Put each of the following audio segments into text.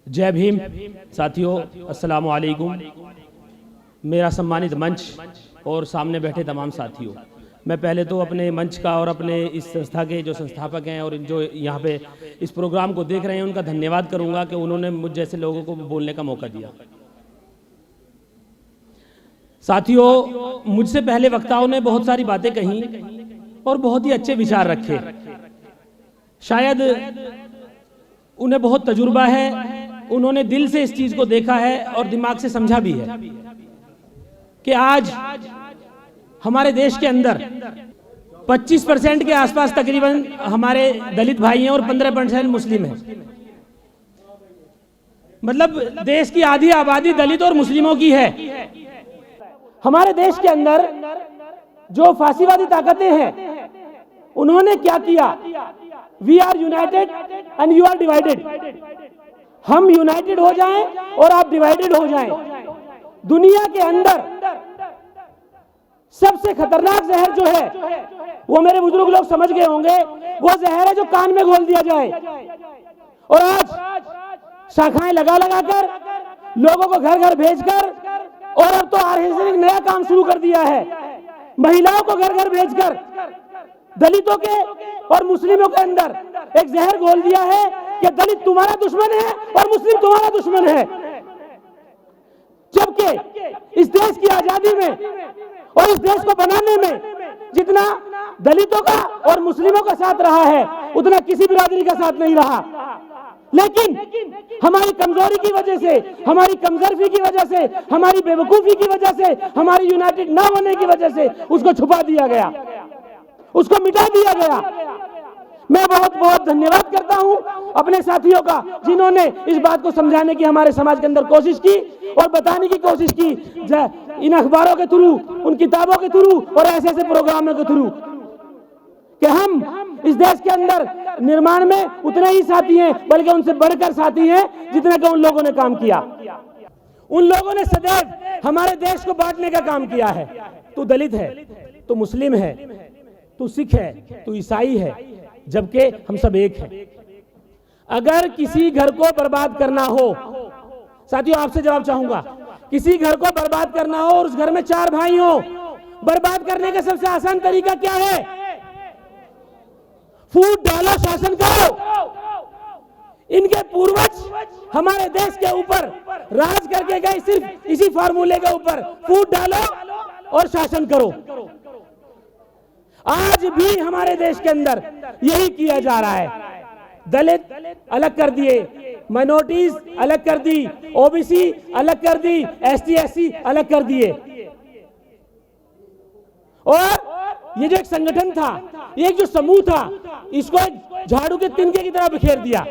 जय भीम साथियों, अस्सलाम वालेकुम। मेरा सम्मानित मंच और सामने बैठे तमाम साथियों, मैं पहले तो अपने मंच का और अपने इस संस्था के जो संस्थापक हैं और जो यहाँ पे इस प्रोग्राम को देख रहे हैं उनका धन्यवाद करूँगा कि उन्होंने मुझ जैसे लोगों को बोलने का मौका दिया। साथियों, मुझसे पहले वक्ताओं ने बहुत सारी बातें कही और बहुत ही अच्छे विचार रखे। शायद उन्हें बहुत तजुर्बा है, उन्होंने दिल से इस चीज को देखा है और दिमाग से समझा भी है कि आज हमारे देश के अंदर 25% के आसपास तकरीबन हमारे दलित भाई हैं और 15% मुस्लिम हैं। मतलब देश की आधी आबादी दलित और मुस्लिमों की है। हमारे देश के अंदर जो फासीवादी ताकतें हैं उन्होंने क्या किया? We are united and you are divided. हम यूनाइटेड हो जाएं और आप डिवाइडेड हो जाएं। दुनिया के अंदर सबसे खतरनाक जहर जो है वो मेरे बुजुर्ग लोग समझ गए होंगे, वो जहर है जो कान में घोल दिया जाए। और आज शाखाएं लगा लगा कर लोगों को घर घर भेजकर, और अब तो आरएसएस ने नया काम शुरू कर दिया है, महिलाओं को घर घर भेजकर दलितों के और मुस्लिमों के अंदर एक जहर घोल दिया है कि दलित तुम्हारा दुश्मन है और मुस्लिम तुम्हारा दुश्मन है। जबकि इस देश की आजादी में और इस देश को बनाने में जितना दलितों का और मुस्लिमों का साथ रहा है उतना किसी बिरादरी का साथ नहीं रहा। लेकिन हमारी कमजोरी की वजह से, हमारी कमजोरी की वजह से, हमारी बेवकूफी की वजह से, हमारी यूनाइटेड ना होने की वजह से उसको छुपा दिया गया, उसको मिटा दिया गया। मैं बहुत बहुत धन्यवाद करता हूं अपने साथियों का जिन्होंने इस बात को समझाने की हमारे समाज के अंदर कोशिश की और बताने की कोशिश की, इन अखबारों के थ्रू, उन किताबों के थ्रू और ऐसे ऐसे प्रोग्रामों के थ्रू, कि हम इस देश के अंदर निर्माण में उतने ही साथी हैं, बल्कि उनसे बढ़कर साथी हैं जितने का उन लोगों ने काम किया। उन लोगों ने सदैव हमारे देश को बांटने का काम किया है। तू दलित है, तू मुस्लिम है, तू सिख है, तू ईसाई है, जबकि हम सब एक हैं। अगर किसी घर को बर्बाद करना हो, साथियों आपसे जवाब चाहूंगा, किसी घर को बर्बाद करना हो और उस घर में 4 भाई हो, बर्बाद करने का सबसे आसान तरीका क्या है? फूट डालो, शासन करो। इनके पूर्वज हमारे देश के ऊपर राज करके गए सिर्फ इसी फार्मूले के ऊपर, फूट डालो और शासन करो। आज भी हमारे देश के अंदर यही किया जा रहा है। दलित अलग कर दिए, माइनॉरिटीज अलग कर दी, ओबीसी अलग कर दी, एसटी एससी अलग कर दिए। और ये जो एक संगठन था, ये जो समूह था, इसको एक झाड़ू के तिनके की तरह बिखेर दिया।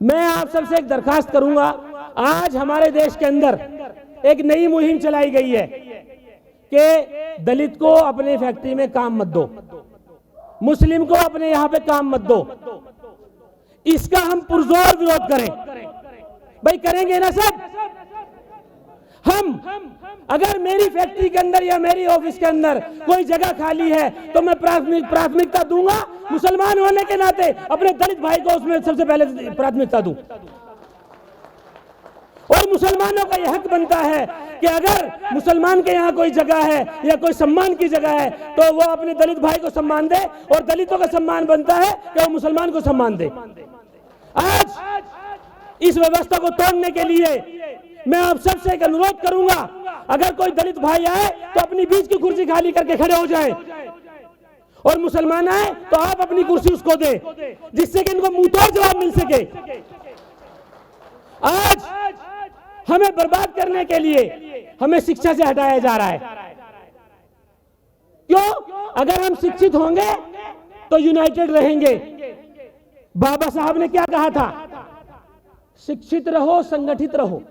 मैं आप सबसे एक दरखास्त करूंगा, आज हमारे देश के अंदर एक नई मुहिम चलाई गई है कि दलित को अपने फैक्ट्री में काम मत दो, मुस्लिम को अपने यहां पे काम मत दो। इसका हम पुरजोर विरोध करें। भाई करेंगे ना सब? हम अगर मेरी फैक्ट्री के अंदर या मेरी ऑफिस के अंदर कोई जगह खाली है तो मैं प्राथमिकता दूंगा, मुसलमान होने के नाते अपने दलित भाई को उसमें सबसे पहले प्राथमिकता दूं। और मुसलमानों का यह हक बनता है कि अगर मुसलमान के यहाँ कोई जगह है या कोई सम्मान की जगह है तो वो अपने दलित भाई को सम्मान दे, और दलितों का सम्मान बनता है कि वो मुसलमान को सम्मान दे। आज इस व्यवस्था को तोड़ने के लिए मैं आप सबसे एक अनुरोध करूंगा, अगर कोई दलित भाई आए तो अपनी बीच की कुर्सी खाली करके खड़े हो जाएं, और मुसलमान आए तो आप अपनी कुर्सी उसको दे, जिससे कि इनको मुंहतोड़ जवाब मिल सके। आज हमें बर्बाद करने के लिए हमें शिक्षा से हटाया जा रहा है। क्यों? अगर हम शिक्षित होंगे तो यूनाइटेड रहेंगे। बाबा साहब ने क्या कहा था? शिक्षित रहो, संगठित रहो।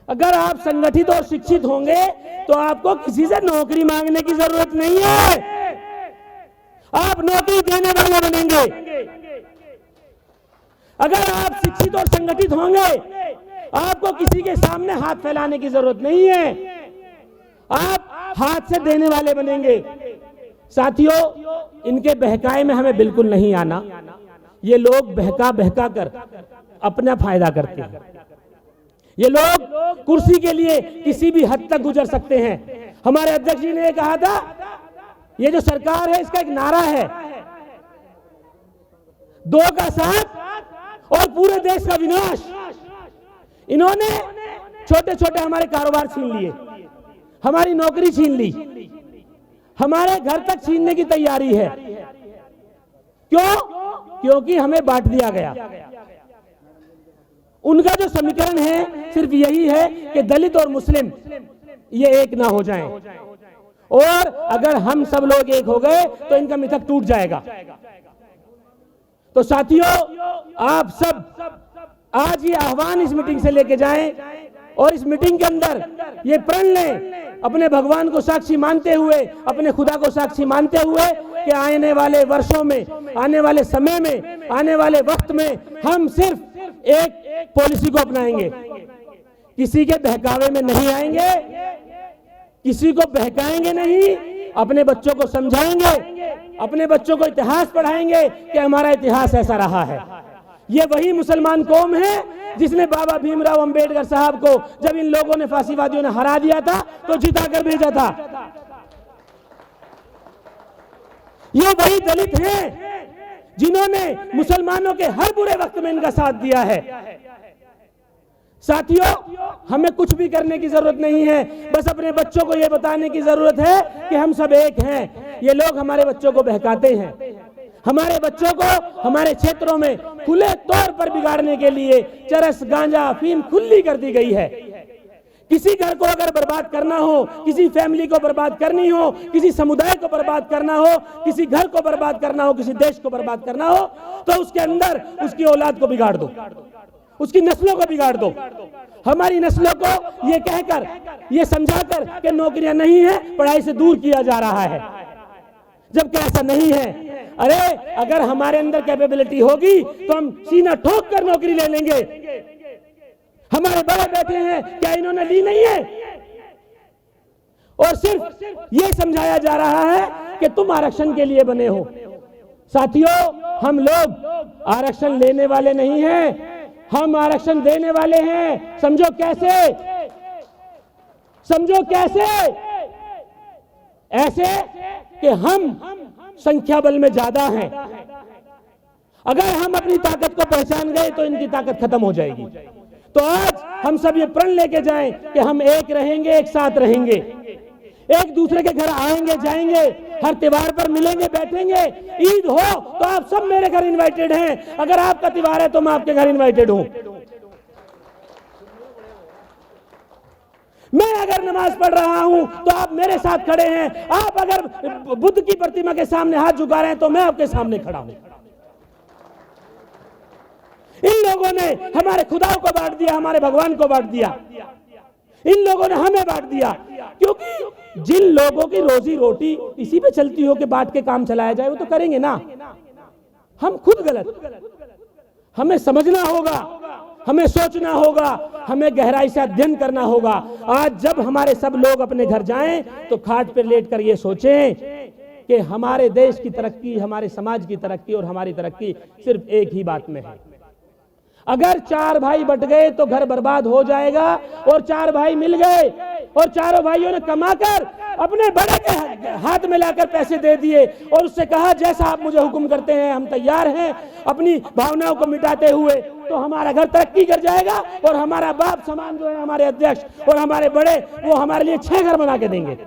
अगर आप संगठित और शिक्षित होंगे तो आपको किसी से नौकरी मांगने की जरूरत नहीं है, आप नौकरी देने वाले बनेंगे। अगर आप शिक्षित और संगठित होंगे आपको किसी के सामने हाथ फैलाने की जरूरत नहीं है, आप हाथ से देने वाले बनेंगे। साथियों, इनके बहकाए में हमें बिल्कुल नहीं आना। ये लोग बहका बहका कर अपना फायदा करते हैं। ये लोग कुर्सी के लिए किसी भी हद तक गुजर सकते हैं। हमारे अध्यक्ष जी ने कहा था, ये जो सरकार है इसका एक नारा है, 2 का साथ और पूरे देश का विनाश। इन्होंने छोटे छोटे हमारे कारोबार छीन लिए, हमारी नौकरी छीन ली, हमारे घर तक छीनने की तैयारी है। क्यों? क्योंकि हमें बांट दिया गया। उनका जो समीकरण है सिर्फ यही है कि दलित और मुस्लिम ये एक ना हो जाएं, और अगर हम सब लोग एक हो गए तो इनका मिथक टूट जाएगा। तो साथियों, आप सब आज ये आह्वान इस मीटिंग से लेके जाएं और इस मीटिंग के अंदर ये प्रण लें, अपने भगवान को साक्षी मानते हुए, अपने खुदा को साक्षी मानते हुए कि आने वाले वर्षों में, आने वाले समय में, आने वाले वक्त में हम सिर्फ एक पॉलिसी को अपनाएंगे, किसी के बहकावे में नहीं आएंगे, किसी को बहकाएंगे नहीं, अपने बच्चों को समझाएंगे, अपने बच्चों को इतिहास पढ़ाएंगे कि हमारा इतिहास ऐसा रहा है। ये वही मुसलमान कौम है जिसने बाबा भीमराव अंबेडकर साहब को, जब इन लोगों ने, फांसीवादियों ने हरा दिया था, तो जिताकर भेजा था। ये वही दलित हैं जिन्होंने मुसलमानों के हर बुरे वक्त में इनका साथ दिया है। साथियों, हमें कुछ भी करने की जरूरत नहीं है, बस अपने बच्चों को यह बताने की जरूरत है कि हम सब एक हैं। ये लोग हमारे बच्चों को बहकाते हैं, हमारे बच्चों को हमारे क्षेत्रों में खुले तौर पर बिगाड़ने के लिए चरस, गांजा, अफीम खुली कर दी गई है। किसी घर को अगर बर्बाद करना हो, किसी फैमिली को बर्बाद करनी हो, किसी समुदाय को बर्बाद करना हो, किसी घर को बर्बाद करना हो, किसी देश को बर्बाद करना हो, तो उसके अंदर उसकी औलाद को बिगाड़ दो, उसकी नस्लों को बिगाड़ दो। हमारी नस्लों को ये कहकर, ये समझाकर कि नौकरियां नहीं है, पढ़ाई से दूर किया जा रहा है, जबकि ऐसा नहीं है। अरे अगर हमारे अंदर कैपेबिलिटी होगी तो हम सीना ठोक कर नौकरी ले लेंगे। हमारे बड़े बैठे हैं, क्या इन्होंने ली नहीं है? और सिर्फ ये समझाया जा रहा है कि तुम आरक्षण के लिए बने हो। साथियों, हम लोग आरक्षण लेने वाले नहीं हैं, हम आरक्षण देने वाले हैं। समझो कैसे? समझो कैसे? ऐसे कि हम संख्या बल में ज्यादा हैं। अगर हम अपनी ताकत को पहचान गए तो इनकी ताकत खत्म हो जाएगी। तो आज हम सब ये प्रण लेके जाएं कि हम एक रहेंगे, एक साथ रहेंगे, एक दूसरे के घर आएंगे जाएंगे, हर त्योहार पर मिलेंगे बैठेंगे। ईद हो तो आप सब मेरे घर इनवाइटेड हैं, अगर आपका त्योहार है तो मैं आपके घर इनवाइटेड हूं। मैं अगर नमाज पढ़ रहा हूं तो आप मेरे साथ खड़े हैं, आप अगर बुद्ध की प्रतिमा के सामने हाथ झुका रहे हैं तो मैं आपके सामने खड़ा हूं। इन लोगों ने हमारे खुदाओं को बांट दिया, हमारे भगवान को बांट दिया, इन लोगों ने हमें बांट दिया। क्योंकि जिन लोगों की रोजी रोटी इसी पे चलती हो कि बांट के काम चलाया जाए, वो तो करेंगे ना। हम खुद गलत, हमें समझना होगा, हमें सोचना होगा, हमें गहराई से अध्ययन करना होगा। आज जब हमारे सब लोग अपने घर जाएं तो खाट पर लेटकर ये सोचें कि हमारे देश की तरक्की, हमारे समाज की तरक्की और हमारी तरक्की सिर्फ एक ही बात में है। अगर 4 भाई बट गए तो घर बर्बाद हो जाएगा, और 4 भाई मिल गए और चारों भाइयों ने कमाकर अपने बड़े के हाथ में लाकर पैसे दे दिए और उससे कहा जैसा आप मुझे हुक्म करते हैं हम तैयार हैं, अपनी भावनाओं को मिटाते हुए, तो हमारा घर तरक्की कर जाएगा और हमारा बाप समान जो है हमारे अध्यक्ष और हमारे बड़े, वो हमारे लिए 6 घर बना के देंगे।